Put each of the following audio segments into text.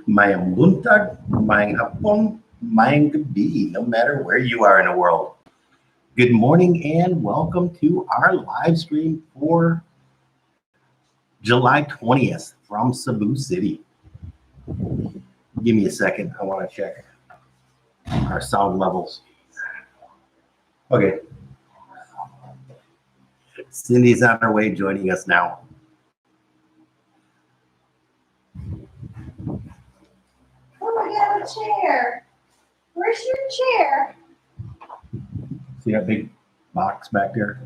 Mayang buntag, mayang hapon, mayang gabi, no matter where you are in the world. Good morning and welcome to our live stream for July 20th from Cebu City. Give me a second, I want to check our sound levels. Okay. Cindy's on her way joining us now. Oh, I got a chair. Where's your chair? See that big box back there?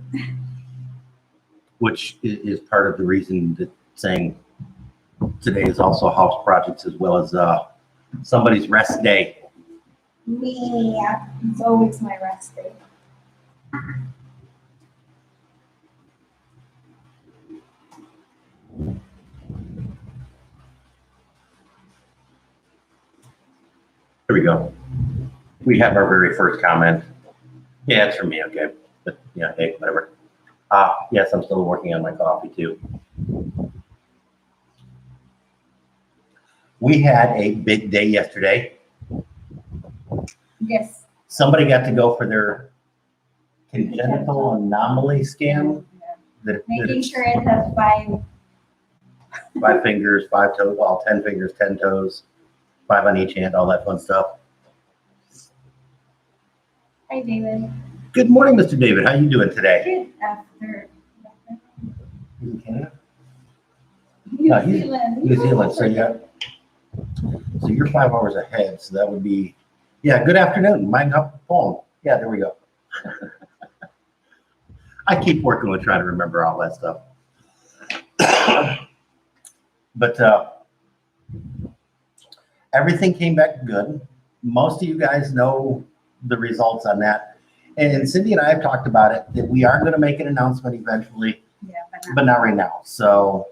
Which is part of the reason that saying today is also house projects as well as somebody's rest day. Me. It's always my rest day. Here we go. We have our very first comment. Yeah, it's from me, okay. But yeah, hey, whatever. Yes, I'm still working on my coffee too. We had a big day yesterday. Yes. Somebody got to go for their congenital anomaly scan. Making sure it has five fingers, 5 toes, well, 10 fingers, 10 toes, 5 on each hand, all that fun stuff. Hi, David. Good morning, Mr. David. How you doing today? Good after. He's in Canada? New Zealand. New Zealand. So you're 5 hours ahead. So that would be, yeah. Good afternoon. Mine up phone. Yeah, there we go. I keep working with trying to remember all that stuff. But everything came back good. Most of you guys know the results on that. And Cindy and I have talked about it, that we are going to make an announcement eventually, but not right now. So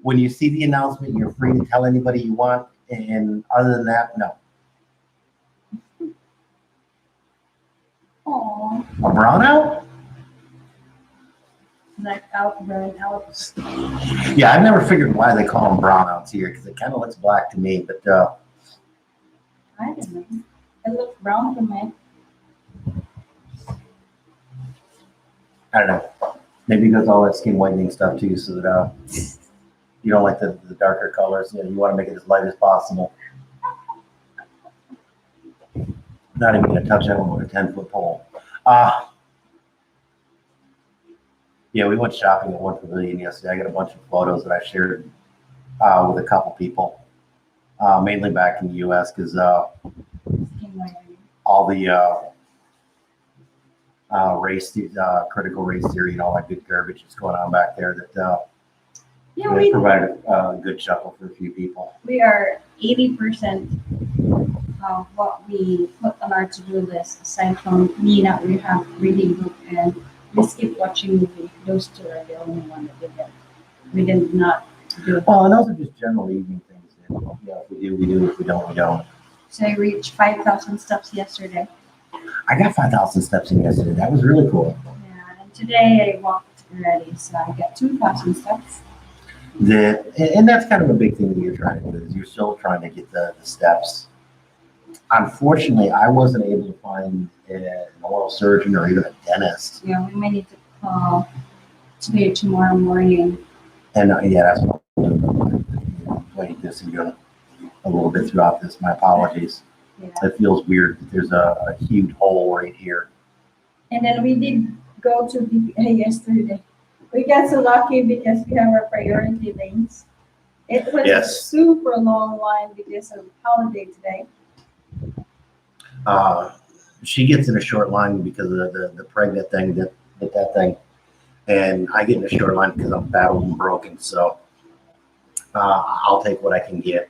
when you see the announcement, you're free to tell anybody you want. And other than that, no. Aww. A brownout? Blackout, burn out. Yeah, I've never figured why they call them brownouts here because it kind of looks black to me. But I don't know. It looks brown to me. I don't know. Maybe because all that skin whitening stuff too, so that you don't like the darker colors. You know, you want to make it as light as possible. Not even going to touch that one with a 10-foot pole. Yeah, we went shopping at One Pavilion yesterday. I got a bunch of photos that I shared with a couple people, mainly back in the U.S. because all the critical race theory and all that good garbage that's going on back there that we provided a good chuckle for a few people. We are 80% of what we put on our to-do list, aside from me that we have reading book and we skip watching movie. Those two are the only one that we did not do. Well, and those are just general evening things. That, yeah, if we do, we do. If we don't, we don't. So I reached 5,000 steps yesterday. I got 5,000 steps in yesterday. That was really cool. Yeah, and today I walked already, so I got 2,000 steps. And that's kind of a big thing that you're trying to do, is you're still trying to get the steps. Unfortunately, I wasn't able to find an oral surgeon or even a dentist. Yeah, we may need to call today, tomorrow morning. And yeah, that's what I'm playing this and going a little bit throughout this. My apologies. Yeah. It feels weird. There's a huge hole right here. And then we did go to BPA yesterday. We got so lucky because we have our priority lanes. It was a super long line because of holiday today. She gets in a short line because of the pregnant thing, that thing. And I get in a short line because I'm fat, old, and broken. So I'll take what I can get.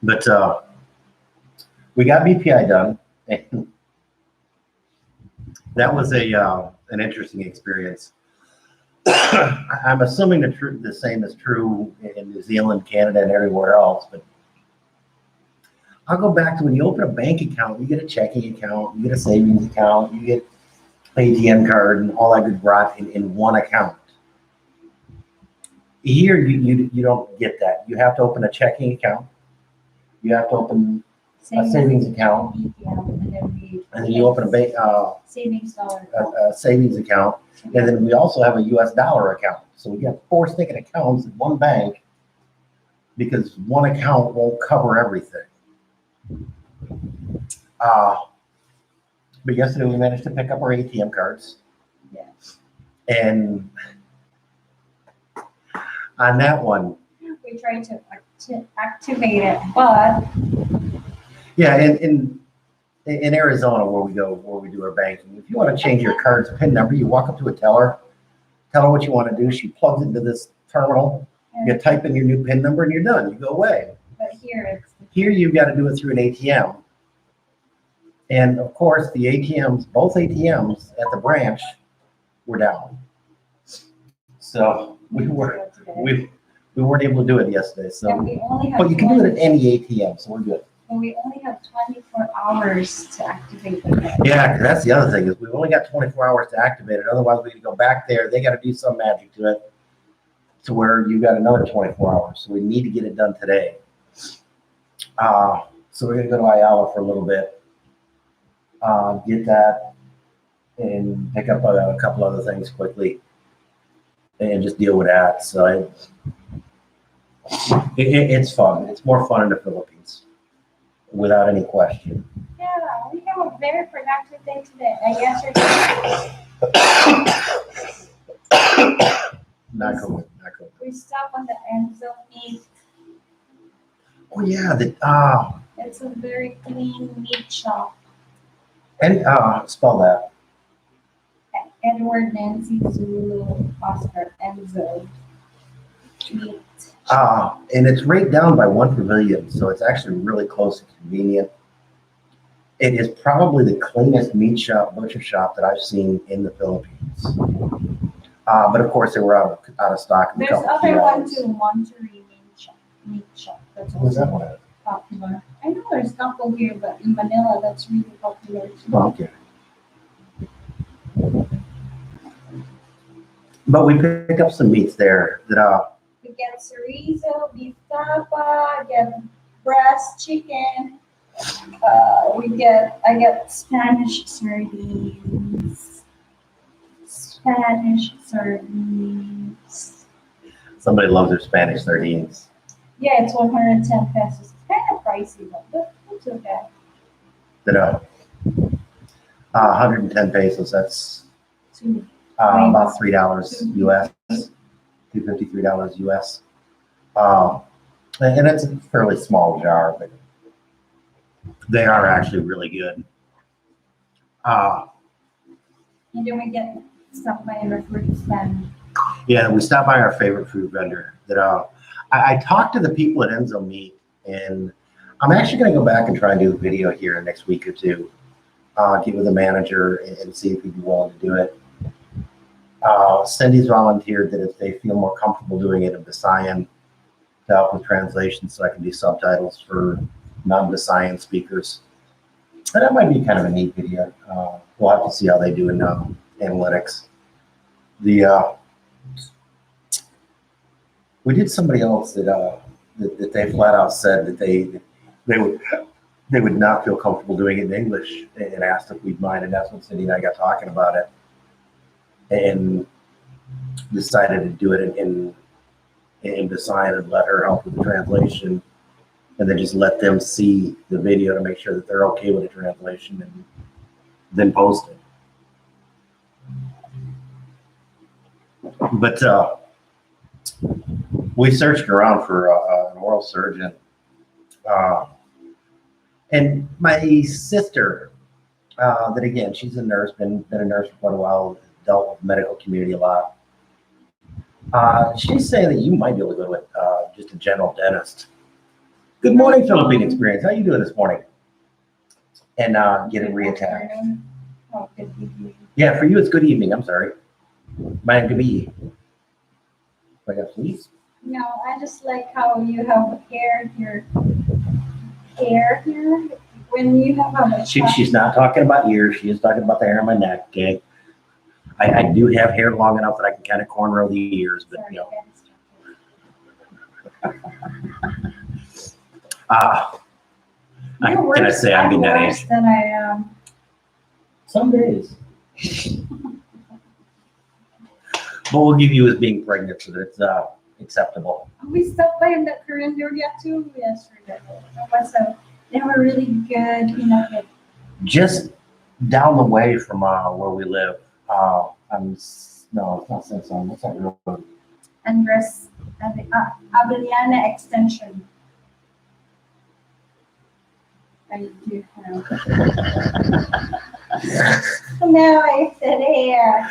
But we got BPI done. And that was an interesting experience. I'm assuming the same is true in New Zealand, Canada, and everywhere else. But I'll go back to when you open a bank account, you get a checking account, you get a savings account, you get an ATM card, and all that good rot in one account. Here, you don't get that. You have to open a checking account. You have to open a savings account, and then you open savings dollar. a savings account, and then we also have a U.S. dollar account. So we have 4 sticking accounts at one bank because one account won't cover everything. But yesterday we managed to pick up our ATM cards. Yes. And on that one, We tried to activate it, but yeah, in Arizona where we do our banking, if you want to change your card's PIN number, you walk up to a teller, tell her what you want to do. She plugs into this terminal. You type in your new PIN number and you're done. You go away. but here Here you've got to do it through an ATM. And of course, the ATMs, both ATMs at the branch were down. So we weren't able to do it yesterday. So, and we only have but you can do it at any ATM, so we're good. and we only have 24 hours to activate the card. Yeah, 'cause that's the other thing is we've only got 24 hours to activate it. Otherwise, we need to go back there. They got to do some magic to it to where you got another 24 hours. So we need to get it done today. So we're gonna go to Ayala for a little bit, get that, and pick up a couple other things quickly, and just deal with that. So it's fun. It's more fun in the Philippines, without any question. Yeah, we have a very productive day today. Not COVID. We stopped on the Enzo meat. Oh yeah, It's a very clean meat shop. and spell that. Edward, Nancy, Zulu, Oscar, Enzo meat. And it's right down by One Pavilion, so it's actually really close and convenient. It is probably the cleanest meat shop, butcher shop that I've seen in the Philippines. But of course, they were out of stock. In a There's couple other key one items. too, Monterey meat shop. That's Where's that also one at? popular. I know there's a couple here, but in Manila, that's really popular too. Oh, okay. But we picked up some meats there that We get chorizo, beef tapa, get breast chicken. I get Spanish sardines. somebody loves their Spanish sardines. Yeah, it's 110 pesos. It's kind of pricey, but it's okay. That 110 pesos. That's Two. about $3 US, $253 US. And it's a fairly small jar, but they are actually really good. And then we get stuff by our fruit stand. Yeah, we stopped by our favorite food vendor. That I talked to the people at Enzo Meat, and I'm actually going to go back and try and do a video here next week or two. Get with the manager and see if he'd be willing to do it. Cindy's volunteered that if they feel more comfortable doing it in Visayan to help with translation, so I can do subtitles for non-Visayan speakers. And that might be kind of a neat video. We'll have to see how they do in analytics. We did somebody else that they flat out said that they would not feel comfortable doing it in English and asked if we'd mind, and that's when Cindy and I got talking about it and decided to do it in Visayan and let her help with the translation, and then just let them see the video to make sure that they're okay with the translation and then post it. But we searched around for an oral surgeon. And my sister, that again, she's a nurse, been a nurse for quite a while, dealt with the medical community a lot. She's saying that you might be able to go with just a general dentist. Good morning, Philippine Experience. How you doing this morning? And get it reattached. Oh, good evening. Yeah, for you it's good evening. I'm sorry. Mine could be. I got fleas. No, I just like how you have hair here. Hair here. When you have a She's not talking about ears. She is talking about the hair on my neck. Okay. I do have hair long enough that I can kind of cornrow the ears, but you know. You're Can I worse. say I'm in that worse age? than I am. Some days. But we'll give you as being pregnant so that it's acceptable. We stopped by in the Korean yogurt too yesterday. They were really good, like Just down the way from where we live. No, it's not Samsung. What's that road? Andres Abeliana Extension. I do know. No, I said here.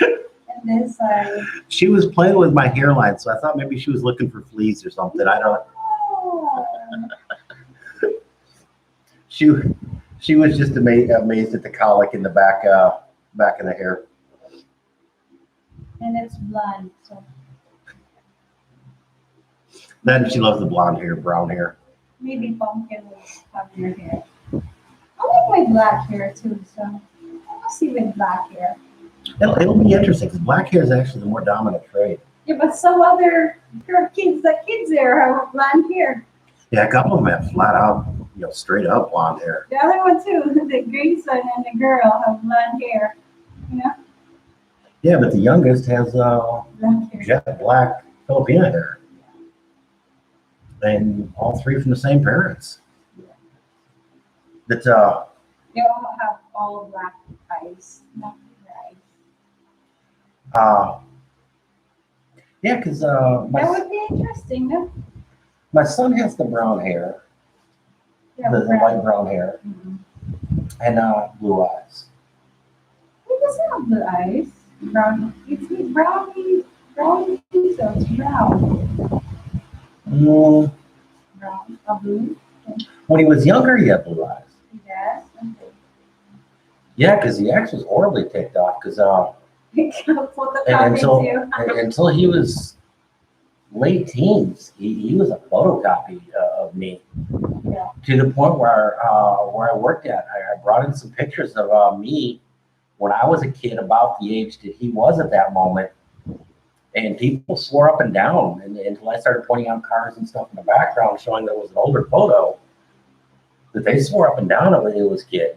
And this side. She was playing with my hairline, so I thought maybe she was looking for fleas or something. I don't. Oh. She was just amazed at the colic in the back of the hair. And it's blonde, so Then she loves the blonde hair, brown hair. maybe pumpkin will have your hair. I like my black hair too, so I'll see with black hair. It'll be interesting because black hair is actually the more dominant trait. Yeah, but some other kids there have blonde hair. Yeah, a couple of them have flat out, straight up blonde hair. The other one too, the grandson and the girl have blonde hair. Yeah, but the youngest has Black hair. jet black Filipino hair. And all three from the same parents. That They all have all black eyes, not red eyes. yeah, because That would be interesting, no? my son has the brown hair, Yeah, the light brown hair, and blue eyes. He doesn't have blue eyes. Brown. It's brownie, so it's brown. Mm, Brown. A blue. when he was younger, he had blue eyes. Yes. Yeah, because he actually was horribly ticked off. Because Photocopy until he was late teens, he was a photocopy of me. Yeah. To the point where I worked at, I brought in some pictures of me when I was a kid, about the age that he was at that moment, and people swore up and down until I started pointing out cars and stuff in the background, showing that it was an older photo. That they swore up and down it was kid.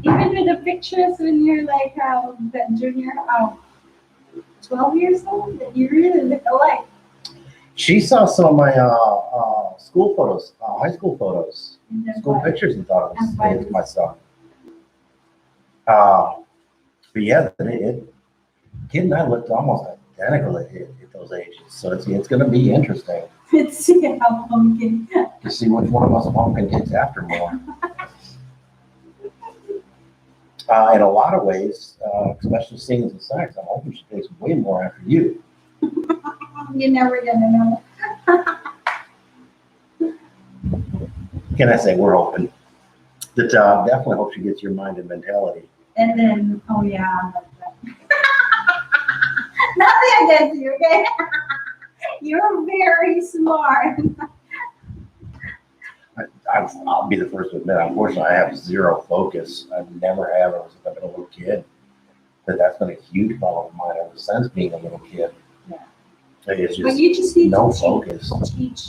Even with the pictures when you're like that junior, 12 years old, that you really look alike. She saw some of my school photos, high school photos, school pictures, and thought it was my son. But yeah, kid and I looked almost identical at those ages. So it's going to be interesting Let's see how pumpkin. to see which one of us pumpkin takes after more. In a lot of ways, especially seeing as a sex, I'm hoping she takes way more after you. You're never gonna know. Can I say we're hoping that definitely hope she gets your mind and mentality. And then, oh yeah, nothing against you, okay? You're very smart. I'll be the first to admit, unfortunately, I have zero focus. I never have ever since I've been a little kid. That's been a huge problem of mine ever since being a little kid. Yeah. It's But just you just need no to focus. teach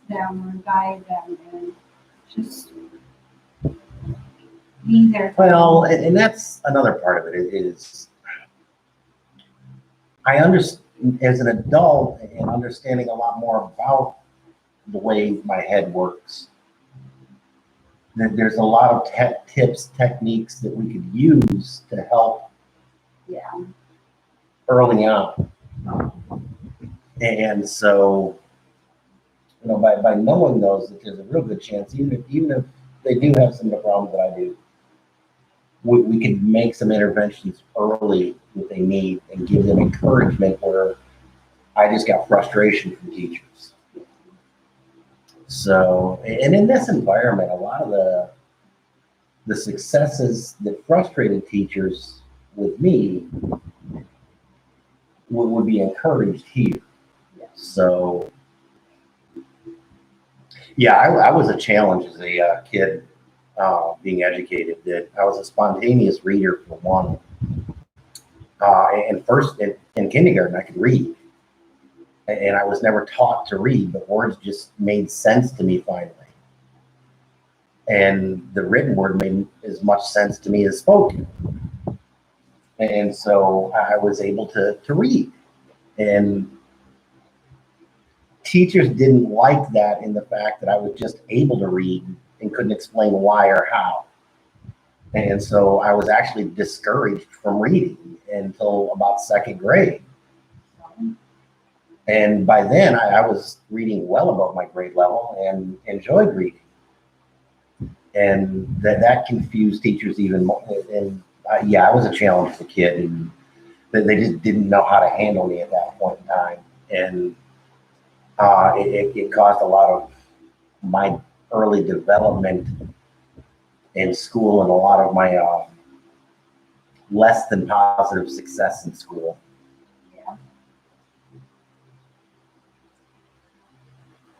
them or guide them and just be there. for Well, them. and that's another part of it is I understand as an adult and understanding a lot more about the way my head works. There's a lot of tips, techniques that we could use to help Yeah. early on. And so, by knowing those, that there's a real good chance, even if they do have some of the problems that I do, we can make some interventions early that they need and give them encouragement where I just got frustration from teachers. So, and in this environment, a lot of the successes that frustrated teachers with me would be encouraged here. So, yeah, I was a challenge as a kid being educated. That I was a spontaneous reader for one. And first in kindergarten, I could read. And I was never taught to read, but words just made sense to me finally. And the written word made as much sense to me as spoken. And so I was able to read. And teachers didn't like that in the fact that I was just able to read and couldn't explain why or how. And so I was actually discouraged from reading until about second grade. And by then I was reading well above my grade level and enjoyed reading. And that confused teachers even more. And yeah, I was a challenged kid, and they just didn't know how to handle me at that point in time. And it caused a lot of my early development in school and a lot of my less than positive success in school. Yeah.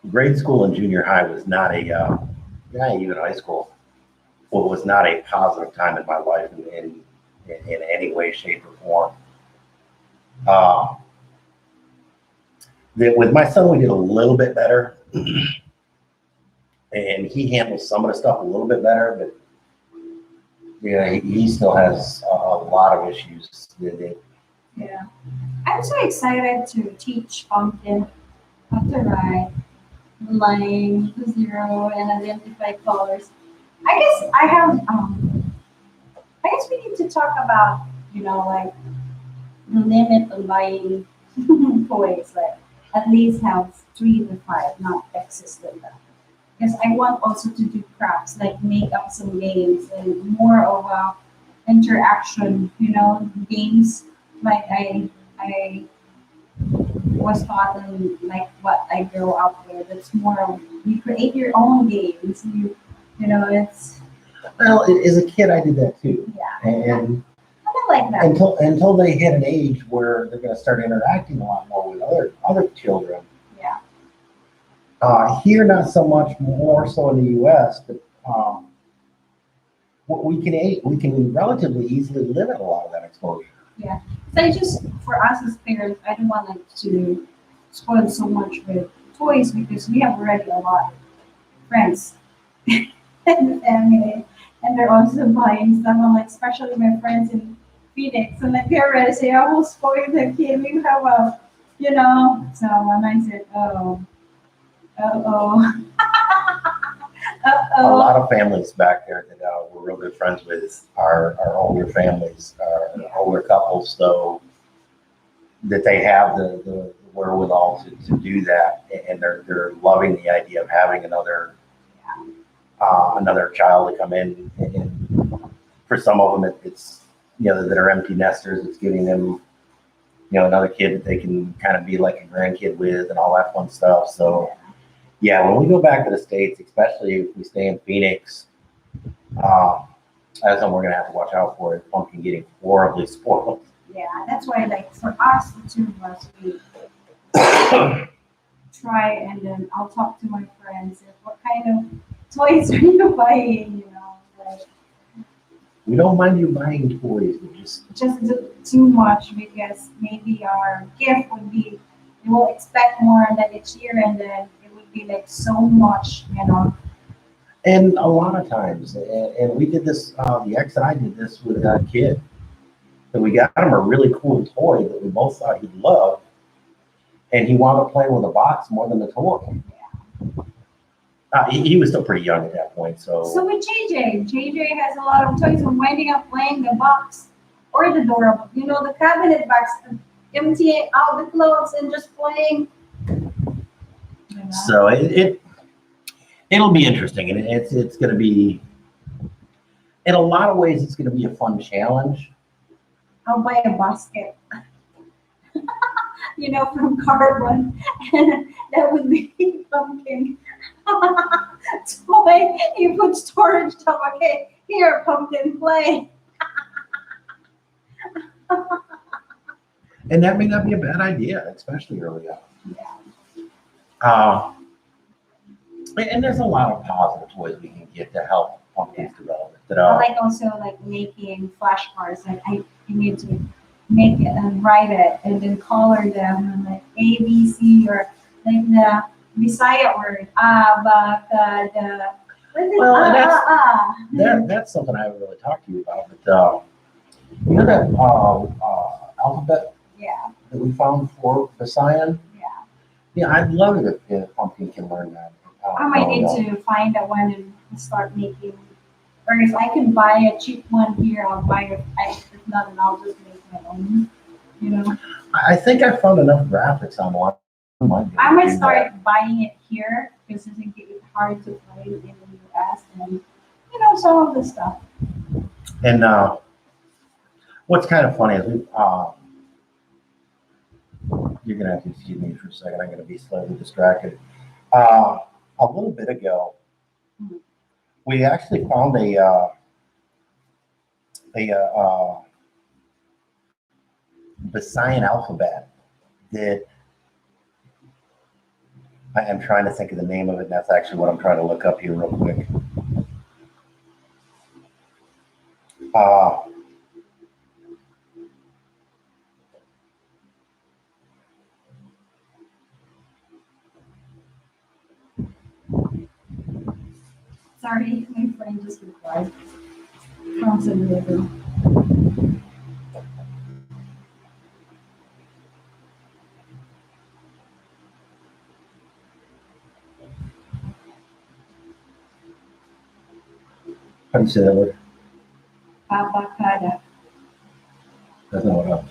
Grade school and junior high was not even high school, well, was not a positive time in my life in any way, shape, or form. With my son, we did a little bit better, and he handles some of the stuff a little bit better, but yeah, he still has a lot of issues. Yeah. I'm so excited to teach Pumpkin how to write, the line, the zero, and identify colors. I guess I guess we need to talk about, like the limit of buying toys, like at least have 3 to 5, not excess than that. Because I want also to do crafts, like make up some games and more of a interaction, games like I was taught in like what I grew up with. It's more of you create your own games. It's Well, as a kid, I did that too, yeah. and I don't like that. until they hit an age where they're going to start interacting a lot more with other children. Yeah. Here, not so much, more so in the U.S., but what we can relatively easily limit a lot of that exposure. Yeah. So I just for us as parents, I don't want like to spoil so much with toys because we have already a lot of friends and family, and they're also buying stuff. I'm like, especially my friends in Phoenix, and like they're ready to say, "I will spoil the kid. We have a, So and I said, "Oh, oh, A oh." lot of families back there that we're real good friends with are older families, are older couples, though, that they have the wherewithal to do that, and they're loving the idea of having another child to come in. And for some of them, it's that are empty nesters. It's giving them another kid that they can kind of be like a grandkid with and all that fun stuff. So yeah, when we go back to the States, especially if we stay in Phoenix, that's something we're gonna have to watch out for. Is Pumpkin getting horribly spoiled. Yeah, that's why, like, for us, the two of us, we try, and then I'll talk to my friends. What kind of toys are you buying? Like We don't mind you buying toys, but just too much because maybe our gift would be we will expect more, and then each year, and then it would be like so much. and a lot of times, and we did this. The ex and I did this with a kid. So we got him a really cool toy that we both thought he'd love, and he wound up playing with the box more than the toy. He was still pretty young at that point, So with JJ has a lot of toys and winding up playing the box or the door, the cabinet box, emptying out the clothes and just playing. So it'll be interesting, and it's going to be, in a lot of ways, it's going to be a fun challenge. I'll buy a basket, from carbon, and that would be Pumpkin toy. You put storage stuff. Okay, here, Pumpkin, play. And that may not be a bad idea, especially early on. Yeah. And there's a lot of positive ways we can get to help Pumpkin's development. I like also like making flashcards. Like I need to make it and write it and then color them like A, B, C, or like the Bisaya word, abacada. Well, and that's something I haven't really talked to you about. But you know that alphabet Yeah, that we found for Visayan? yeah. Yeah, I'd love it if Pumpkin can learn that. I might need to find that one and start making. Or if I can buy a cheap one here, I'll buy it. If not, then I'll just make my own. You know, I think I found enough graphics online. I might do that. start buying it here because I think it's hard to find in the US and you know some of the stuff. And what's kind of funny is you're gonna have to excuse me for a second. I'm gonna be slightly distracted. A little bit ago, we actually found a Visayan alphabet that I am trying to think of the name of it. And that's actually what I'm trying to look up here real quick. Uh, Sorry, my friend just replied from San Diego. how do you say that word? Abacada. That's not what else.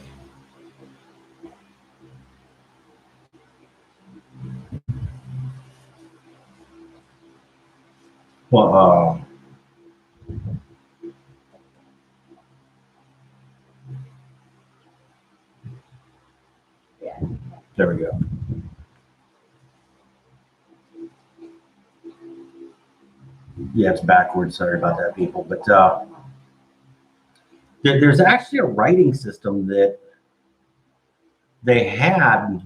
Well, Yeah. there we go. Yeah, it's backwards. Sorry about that, people. But there's actually a writing system that they had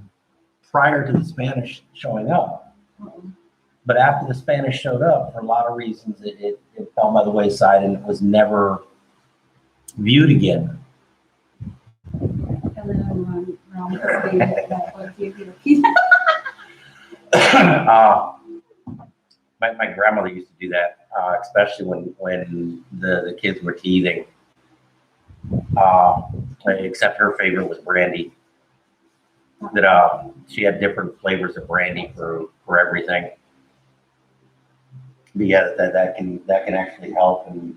prior to the Spanish showing up. But after the Spanish showed up, for a lot of reasons, it fell by the wayside and it was never viewed again. My grandmother used to do that, especially when the kids were teething. Except her favorite was brandy. That she had different flavors of brandy for everything. But yeah, that can actually help. And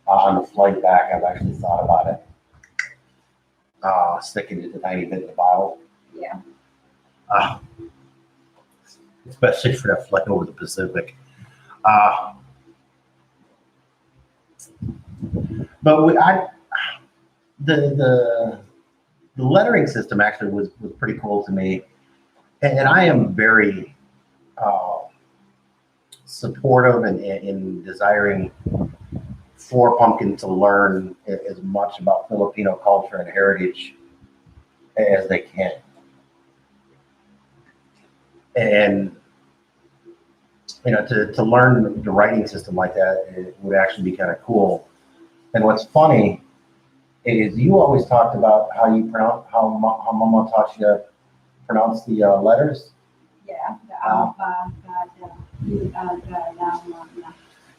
on the flight back, I've actually thought about it. Sticking just a tiny bit in the bottle. Yeah. Especially for that flight over the Pacific. But the lettering system actually was pretty cool to me, and I am very supportive and in desiring for Pumpkin to learn as much about Filipino culture and heritage as they can. And you know, to learn the writing system like that, it would actually be kind of cool. And what's funny is you always talked about how you pronounce how Mama taught you to pronounce the letters. Yeah, the abacada.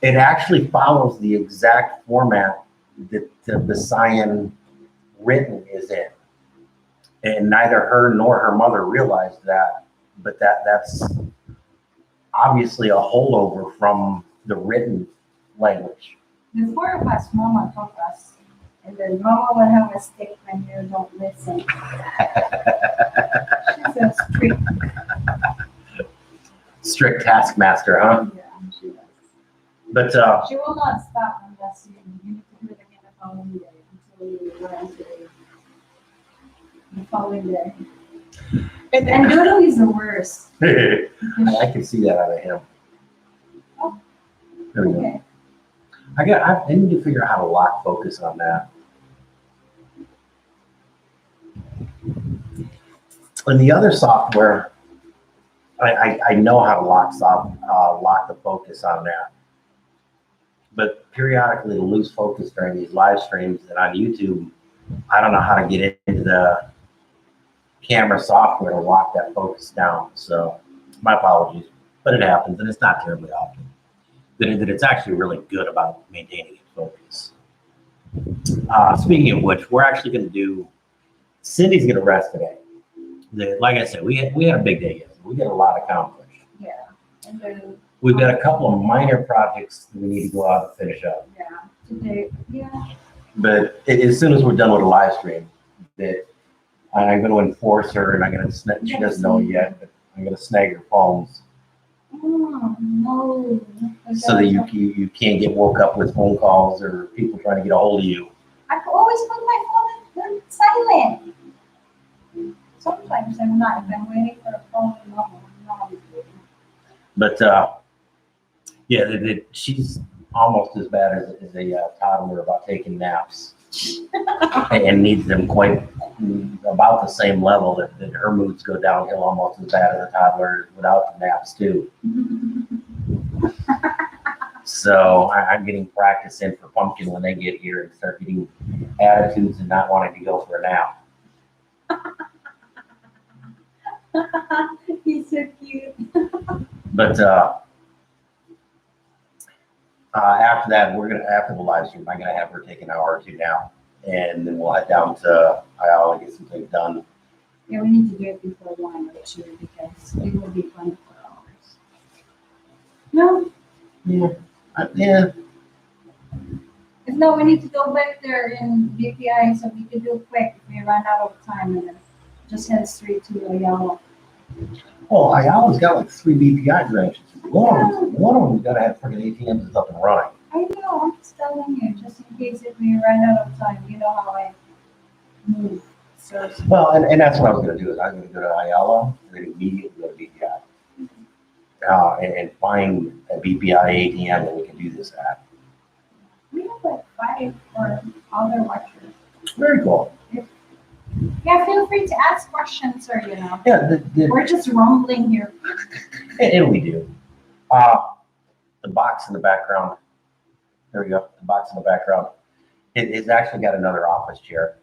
It actually follows the exact format that the Visayan written is in, and neither her nor her mother realized that. But that's obviously a holdover from the written language. The four of us, Mama taught us, and then Mama would have a stick when you don't listen. She's a Strict taskmaster, huh? Yeah, she does. But She will not stop unless you need to do it again the following day until you learn to the following day. And Doodle is the worst. I can see that out of him. Oh, There we go. okay. I need to figure out how to lock focus on that. And the other software, I know how to lock the focus on that. But periodically to lose focus during these live streams and on YouTube, I don't know how to get into the camera software to lock that focus down. So my apologies, but it happens, and it's not terribly often. That it's actually really good about maintaining its focus. Speaking of which, we're actually going to do. Cindy's going to rest today. Like I said, we had a big day yesterday. We got a lot accomplished. Yeah. And then, We've got a couple of minor projects that we need to go out and finish up. yeah, today, yeah. But as soon as we're done with the live stream, that I'm going to enforce her, and I'm going to. She doesn't know it yet, but I'm going to snag her phones Oh, no. so that you can't get woke up with phone calls or people trying to get a hold of you. I could always put my phone on silent. Sometimes I'm not. If I'm waiting for a phone, no. But yeah, she's almost as bad as a toddler about taking naps, and needs them quite about the same level. That her moods go downhill almost as bad as a toddler without the naps too. So I'm getting practice in for Pumpkin when they get here and start getting attitudes and not wanting to go for a nap. He's so cute. But after that, after the live stream, I'm gonna have her take an hour or two now, and then we'll head down to Iowa, get some things done. Yeah, we need to do it before 1 or 2 because it will be 24 hours. No, Yeah. if no, we need to go back there in BPI so we can do it quick if we run out of time and then just head straight to Ayala. Oh, Ayala's got like 3 BPI branches. One of them's gotta have freaking ATMs that's up and running. I know, I'm just telling you, just in case if we run out of time, you know how I move. So, Well, and that's what I was gonna do, is I'm gonna go to Ayala and then immediately go to BPI. And find a BPI ATM that we can do this at. we have like 5 for other watchers. Very cool. Yeah, feel free to ask questions or, Yeah, we're just rumbling here. and we do. The box in the background, there we go, the box in the background. It's actually got another office chair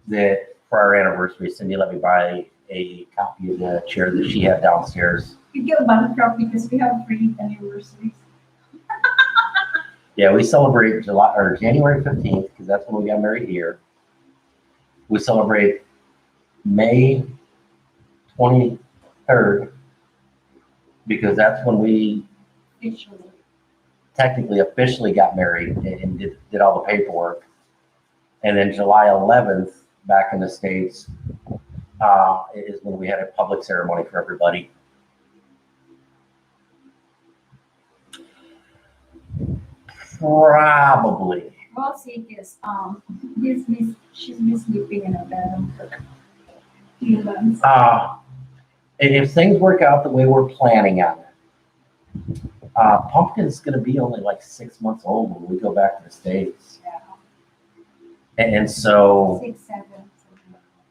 that for our anniversary, Cindy let me buy a copy of the chair that she had downstairs. We get bankrupt because we have 3 anniversaries. Yeah, we celebrate January 15th, because that's when we got married here. We celebrate May 23rd, because that's when we Officially. technically officially got married and did all the paperwork. And then July 11th, back in the States, is when we had a public ceremony for everybody. Probably. We'll see, because she's been sleeping in a bed for a few months. And if things work out the way we're planning on it, Pumpkin's going to be only like 6 months old when we go back to the States. Yeah. And so 6, 7.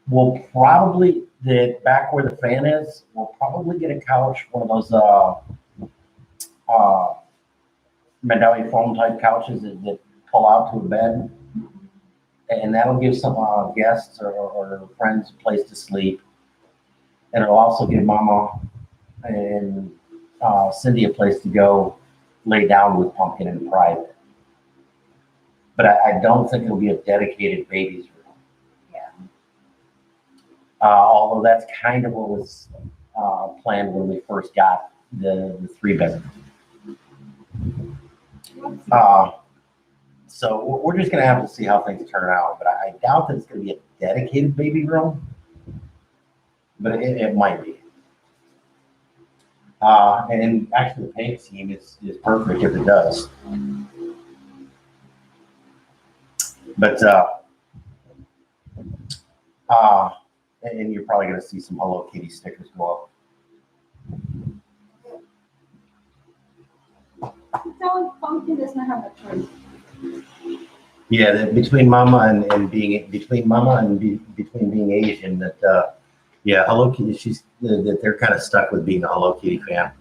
we'll probably, back where the fan is, we'll probably get a couch, one of those Medallion foam type couches that pull out to a bed. And that'll give some guests or friends a place to sleep. And it'll also give Mama and Cindy a place to go lay down with Pumpkin in private. But I don't think it'll be a dedicated baby's room. Yeah. Although that's kind of what was planned when we first got the 3-bedroom. So we're just going to have to see how things turn out. But I doubt that it's going to be a dedicated baby room. But it might be. And actually the paint scheme is perfect if it does. But and you're probably going to see some Hello Kitty stickers go up. So Pumpkin does not have a choice. Yeah, between Mama and being Asian, that yeah, Hello Kitty, that they're kind of stuck with being a Hello Kitty fan.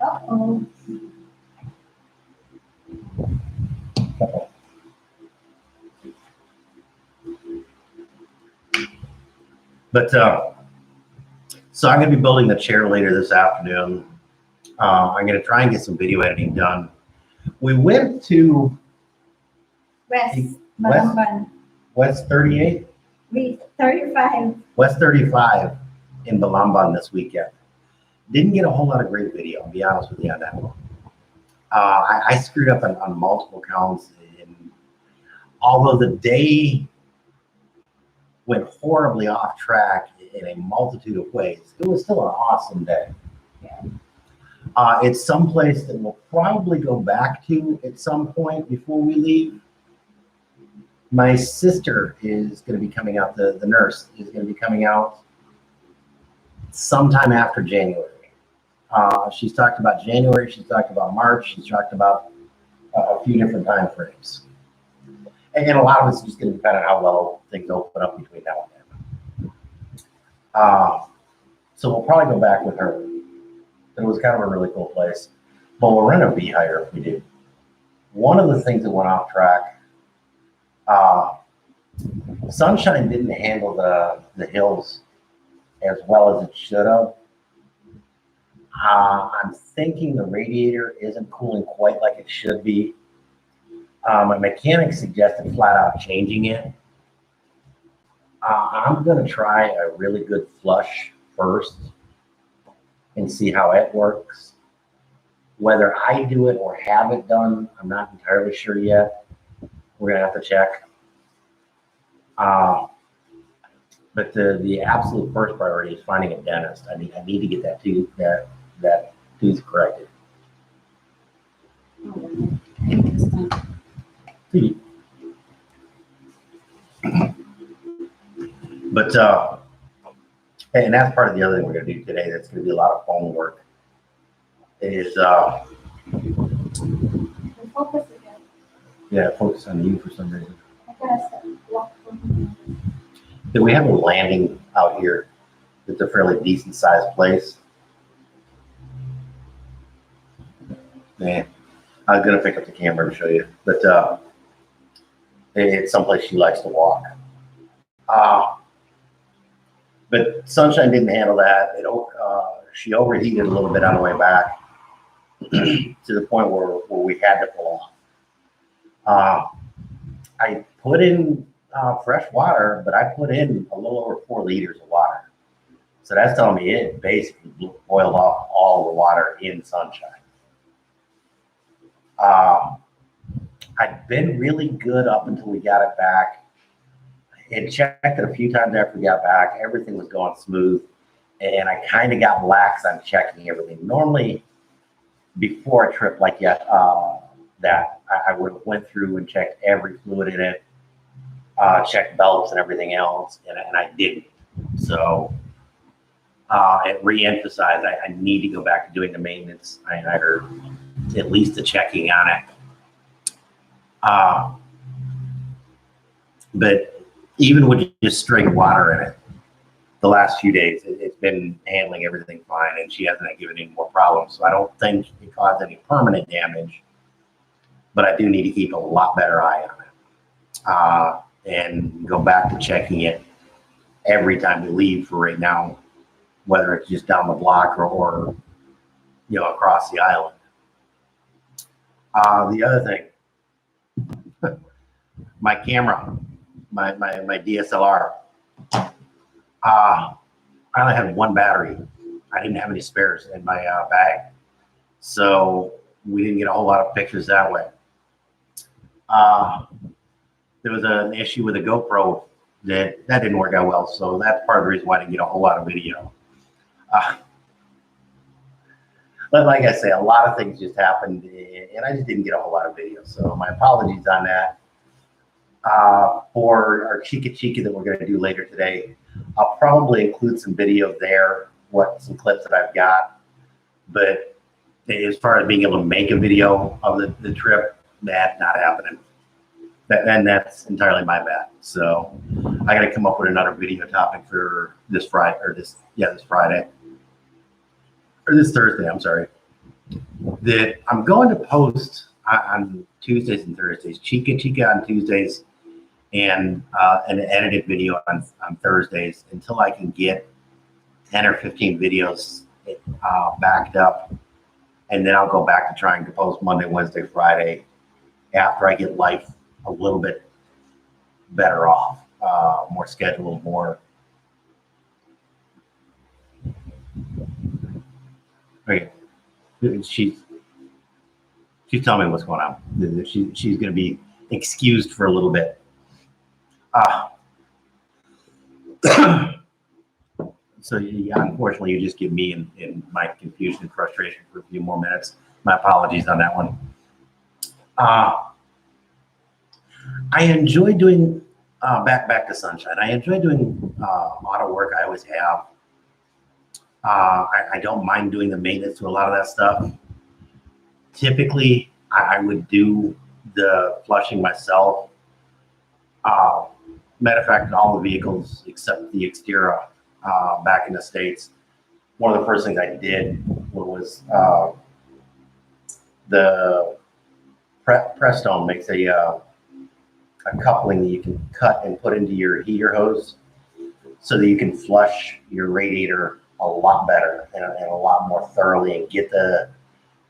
Uh-oh. But so I'm going to be building the chair later this afternoon. I'm going to try and get some video editing done. We went to West, West, Balamban, West 38, 35. West 35 in Balamban this weekend. Didn't get a whole lot of great video, I'll be honest with you on that one. I screwed up on multiple counts, and although the day went horribly off track in a multitude of ways, it was still an awesome day. It's someplace that we'll probably go back to at some point before we leave. My sister is going to be coming out, the nurse is going to be coming out sometime after January. She's talked about January, she's talked about March, she's talked about a few different time frames. And a lot of it's just going to depend on how well things open up between now and then. So we'll probably go back with her. It was kind of a really cool place. But we'll rent a V-Hire if we do. One of the things that went off track, Sunshine didn't handle the hills as well as it should have. I'm thinking the radiator isn't cooling quite like it should be. My mechanic suggested flat out changing it. I'm going to try a really good flush first and see how it works. Whether I do it or have it done, I'm not entirely sure yet. We're going to have to check. But the absolute first priority is finding a dentist. I need to get that tooth corrected. But and that's part of the other thing we're going to do today. That's going to be a lot of phone work. Is Focus again. yeah, focus on you for some reason. I gotta walk from That we have a landing out here. It's a fairly decent sized place. Man, I was gonna pick up the camera to show you, but it's someplace she likes to walk. But Sunshine didn't handle that. She overheated a little bit on the way back to the point where we had to pull off. I put in fresh water, but I put in a little over 4 liters of water. So that's telling me it basically boiled off all the water in Sunshine. I'd been really good up until we got it back. And checked it a few times after we got back. Everything was going smooth. And I kind of got lax on checking everything. Normally, before a trip like that, I would have went through and checked every fluid in it, checked belts and everything else, and I didn't. So it re-emphasized I need to go back to doing the maintenance, or at least the checking on it. But even with just straight water in it, the last few days, it's been handling everything fine, and she hasn't given any more problems. So I don't think it caused any permanent damage, but I do need to keep a lot better eye on it and go back to checking it every time we leave for right now, whether it's just down the block or across the island. The other thing, my camera, my DSLR. I only had 1 battery. I didn't have any spares in my bag, so we didn't get a whole lot of pictures that way. There was an issue with the GoPro that didn't work out well, so that's part of the reason why I didn't get a whole lot of video. But like I say, a lot of things just happened, and I just didn't get a whole lot of video. So my apologies on that. For our Chica Chica that we're going to do later today, I'll probably include some video there, some clips that I've got. But as far as being able to make a video of the trip, that's not happening. And that's entirely my bad. So I got to come up with another video topic for this Friday, this Friday. Or this Thursday, I'm sorry, that I'm going to post on Tuesdays and Thursdays. Chica Chica on Tuesdays and an edited video on Thursdays until I can get 10 or 15 videos backed up. And then I'll go back to trying to post Monday, Wednesday, Friday after I get life a little bit better off, more scheduled, more. Okay. She's telling me what's going on. She's going to be excused for a little bit. So yeah, unfortunately, you just give me and my confusion and frustration for a few more minutes. My apologies on that one. I enjoy doing back to Sunshine. I enjoy doing auto work. I always have. I don't mind doing the maintenance to a lot of that stuff. Typically, I would do the flushing myself. Matter of fact, all the vehicles except the Xterra back in the States, one of the first things I did was the Prestone makes a coupling that you can cut and put into your heater hose so that you can flush your radiator a lot better and a lot more thoroughly and get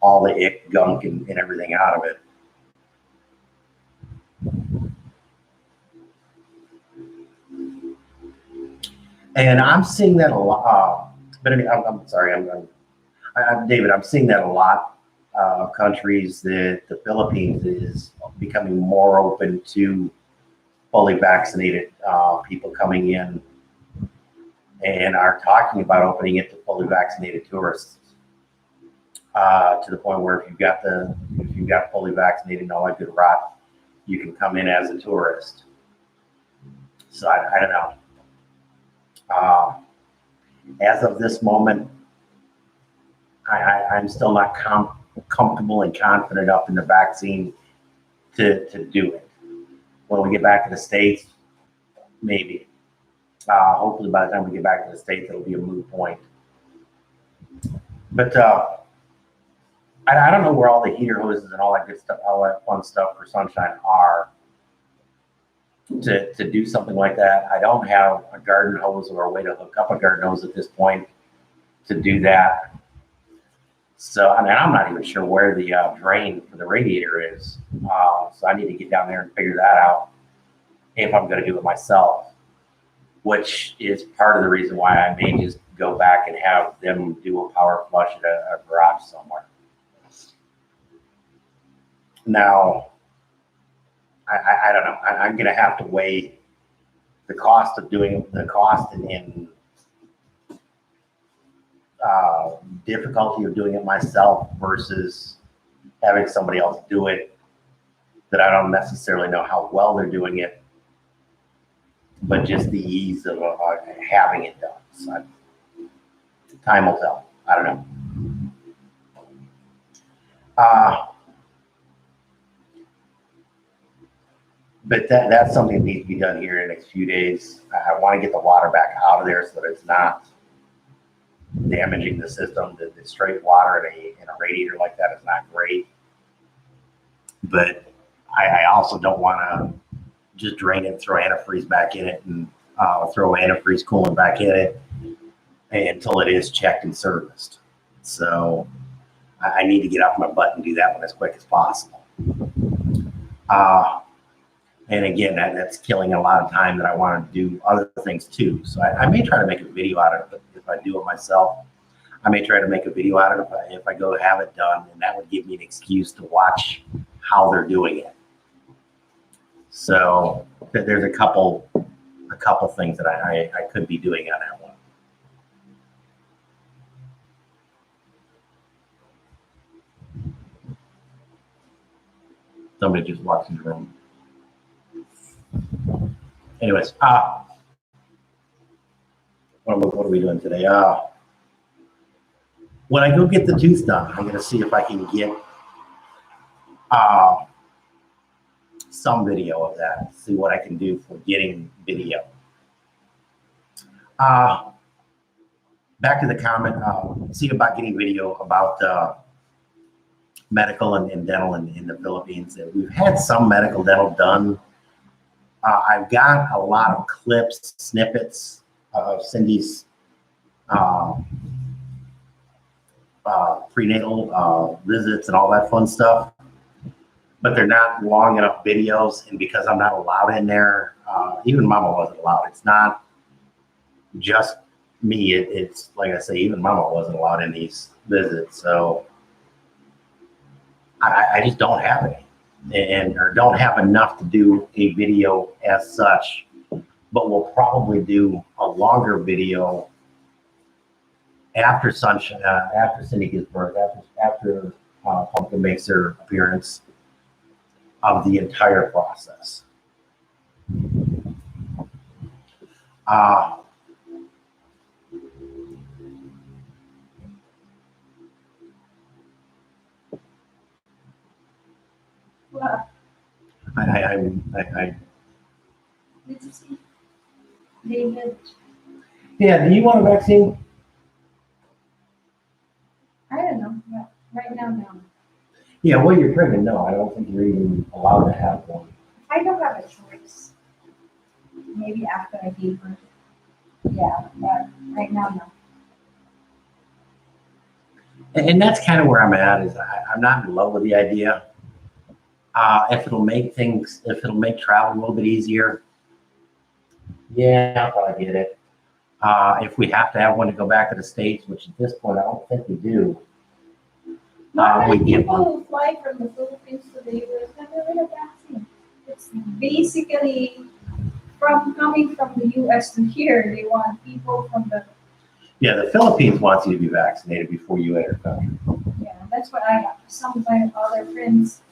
all the ick, gunk, and everything out of it. And I'm seeing that a lot. But anyway, I'm sorry, I'm David. I'm seeing that a lot of countries that the Philippines is becoming more open to fully vaccinated people coming in, and are talking about opening it to fully vaccinated tourists. To the point where if you've got fully vaccinated and all that good rot, you can come in as a tourist. So I don't know. As of this moment, I'm still not comfortable and confident enough in the vaccine to do it. When we get back to the States, maybe. Hopefully by the time we get back to the States, it'll be a moot point. But I don't know where all the heater hoses and all that good stuff, all that fun stuff for Sunshine are to do something like that. I don't have a garden hose or a way to hook up a garden hose at this point to do that. So, I mean, I'm not even sure where the drain for the radiator is. So I need to get down there and figure that out if I'm going to do it myself, which is part of the reason why I may just go back and have them do a power flush at a garage somewhere. Now, I don't know. I'm going to have to weigh the cost of doing the cost and difficulty of doing it myself versus having somebody else do it that I don't necessarily know how well they're doing it, but just the ease of having it done. So time will tell. I don't know. But that's something that needs to be done here in the next few days. I want to get the water back out of there so that it's not damaging the system. The straight water in a radiator like that is not great. But I also don't want to just drain it, throw antifreeze back in it, and throw antifreeze coolant back in it until it is checked and serviced. So I need to get off my butt and do that one as quick as possible. And again, that's killing a lot of time that I want to do other things too. So I may try to make a video out of it if I do it myself. I may try to make a video out of it if I go have it done, and that would give me an excuse to watch how they're doing it. So there's a couple things that I could be doing on that one. Somebody just walks in the room. Anyways, what are we doing today? When I go get the tooth done, I'm going to see if I can get some video of that, see what I can do for getting video. Back to the comment, see about getting video about medical and dental in the Philippines. We've had some medical dental done I've got a lot of clips, snippets of Cindy's prenatal visits and all that fun stuff, but they're not long enough videos. And because I'm not allowed in there, even Mama wasn't allowed. It's not just me. It's like I say, even Mama wasn't allowed in these visits. So I just don't have any, or don't have enough to do a video as such. But we'll probably do a longer video after Sunshine, after Cindy gives birth, after Pumpkin makes her appearance, of the entire process. Well, I did you see David? yeah, do you want a vaccine? I don't know, but right now, no. Yeah, well, you're pregnant. No, I don't think you're even allowed to have one. I don't have a choice. Maybe after I gave birth. Yeah, but right now, no. And that's kind of where I'm at. Is I'm not in love with the idea. If it'll make travel a little bit easier, yeah, I'll probably get it. If we have to have one to go back to the States, which at this point I don't think we do. Not We many get people one. who fly from the Philippines to the US never had a vaccine. It's basically coming from the US to here. They want people from the, Yeah, the Philippines wants you to be vaccinated before you enter the country. yeah, that's what some of my other friends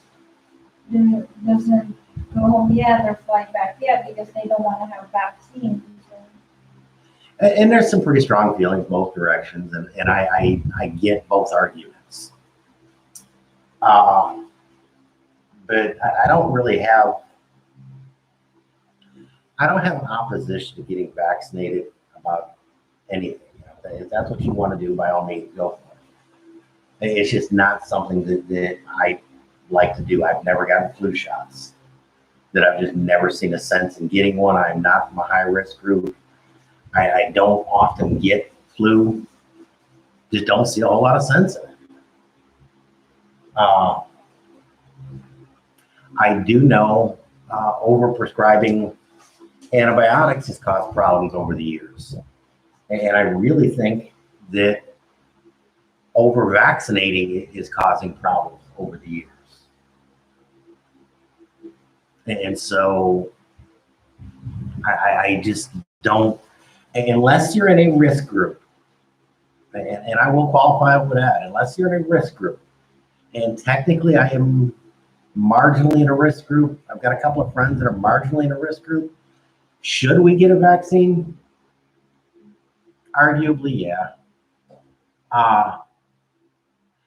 doesn't go home yet or fly back yet because they don't want to have vaccine. And there's some pretty strong feelings both directions, and I get both arguments. But I don't really have, I don't have an opposition to getting vaccinated about anything. If that's what you want to do, by all means, go for it. It's just not something that I like to do. I've never gotten flu shots. That I've just never seen a sense in getting one. I'm not from a high risk group. I don't often get flu. Just don't see a whole lot of sense in it. I do know overprescribing antibiotics has caused problems over the years. And I really think that over vaccinating is causing problems over the years. And so I just don't, unless you're in a risk group, and I will qualify with that, unless you're in a risk group, and technically I am marginally in a risk group. I've got a couple of friends that are marginally in a risk group. Should we get a vaccine? Arguably, yeah.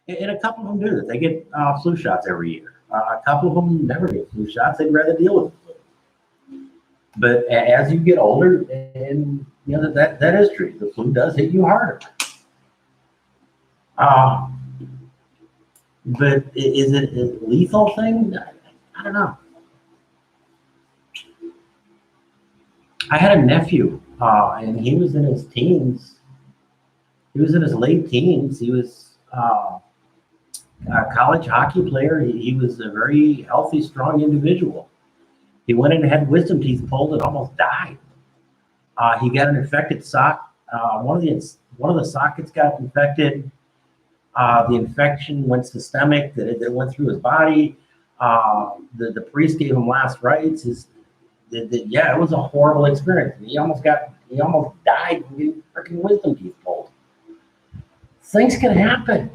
And a couple of them do that. They get flu shots every year. A couple of them never get flu shots. They'd rather deal with the flu. But as you get older, and you know that is true. The flu does hit you harder. But is it a lethal thing? I don't know. I had a nephew, and he was in his teens. He was in his late teens. He was a college hockey player. He was a very healthy, strong individual. He went in and had wisdom teeth pulled and almost died. He got an infected sock. One of the sockets got infected. The infection went systemic. That it went through his body. The priest gave him last rites. Yeah, it was a horrible experience. He almost died from getting freaking wisdom teeth pulled. Things can happen.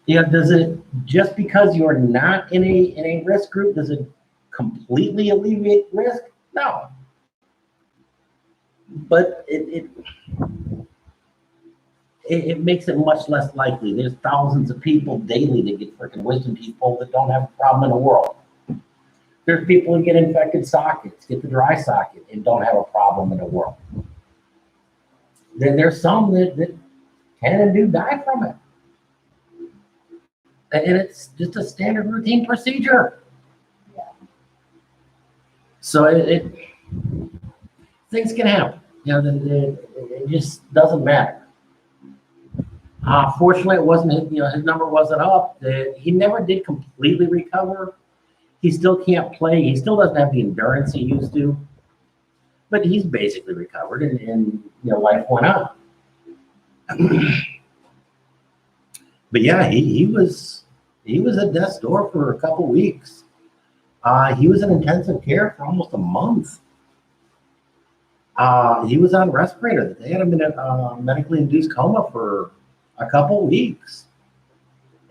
Yeah, does it, just because you're not in a risk group, does it completely alleviate risk? No. But it makes it much less likely. There's thousands of people daily that get freaking wisdom teeth pulled that don't have a problem in the world. There's people who get infected sockets, get the dry socket, and don't have a problem in the world. Then there's some that can and do die from it. And it's just a standard routine procedure. Yeah. So things can happen. You know, it just doesn't matter. Fortunately, it wasn't. You know, his number wasn't up. He never did completely recover. He still can't play. He still doesn't have the endurance he used to. But he's basically recovered, and you know, life went on. But yeah, he was at death's door for a couple weeks. He was in intensive care for almost a month. He was on respirator. They had him in a medically induced coma for a couple weeks.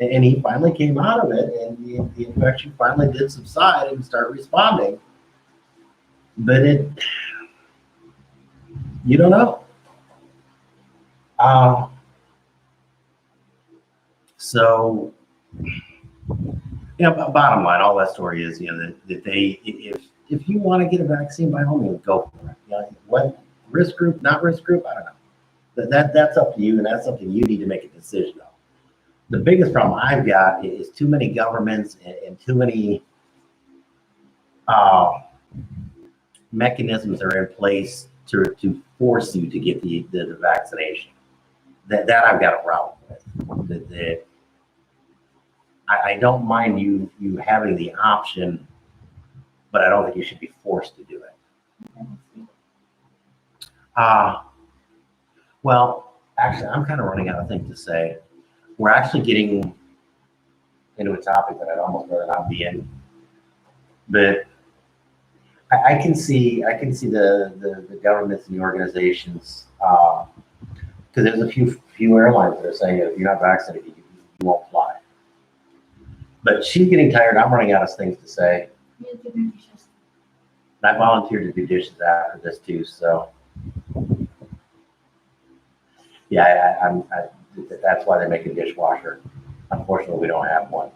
And he finally came out of it, and the infection finally did subside and start responding. But you don't know. So, bottom line, all that story is, you know, that they, if you want to get a vaccine, by all means, go for it. You know, what risk group, not risk group, I don't know. That's up to you, and that's something you need to make a decision on. The biggest problem I've got is too many governments and too many mechanisms are in place to force you to get the vaccination. That I've got a problem with. I don't mind you having the option, but I don't think you should be forced to do it. Well, actually, I'm kind of running out of things to say. We're actually getting into a topic that I'd almost rather not be in, but I can see the governments and the organizations, because there's a few airlines that are saying if you're not vaccinated, you won't fly. But she's getting tired. I'm running out of things to say. I volunteered to do dishes after this too, so yeah, that's why they make a dishwasher. Unfortunately, we don't have one.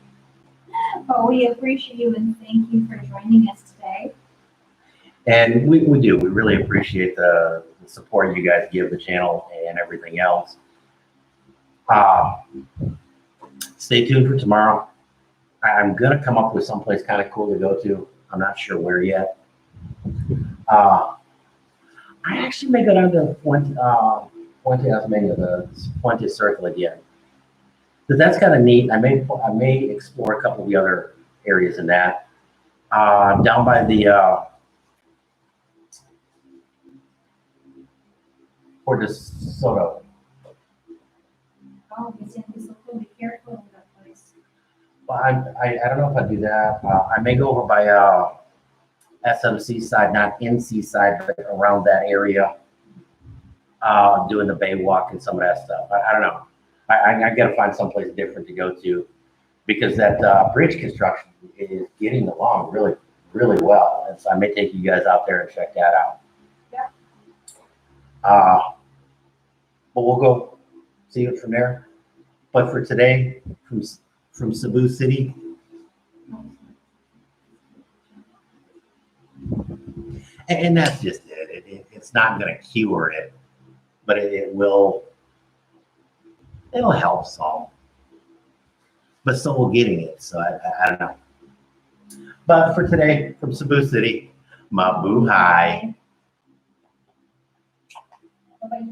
Well, we appreciate you and thank you for joining us today. And we do. We really appreciate the support you guys give the channel and everything else. Stay tuned for tomorrow. I'm going to come up with someplace kind of cool to go to. I'm not sure where yet. I actually may go down to Puente Osmeña, the Puente Circle again. But that's kind of neat. I may explore a couple of the other areas in that. Down by the Puerto Soto. Oh, Vicente Soto, be careful in that place. Well, I don't know if I do that. I may go over by SMC side, not NC side, but around that area, doing the Bay Walk and some of that stuff. I don't know. I got to find someplace different to go to, because that bridge construction is getting along really, really well. And so I may take you guys out there and check that out. Yeah. But we'll go see it from there. But for today, from Cebu City, and that's just it. It's not going to cure it, but it'll help some. But so will getting it. So I don't know. But for today, from Cebu City, mabuhay. Bye-bye.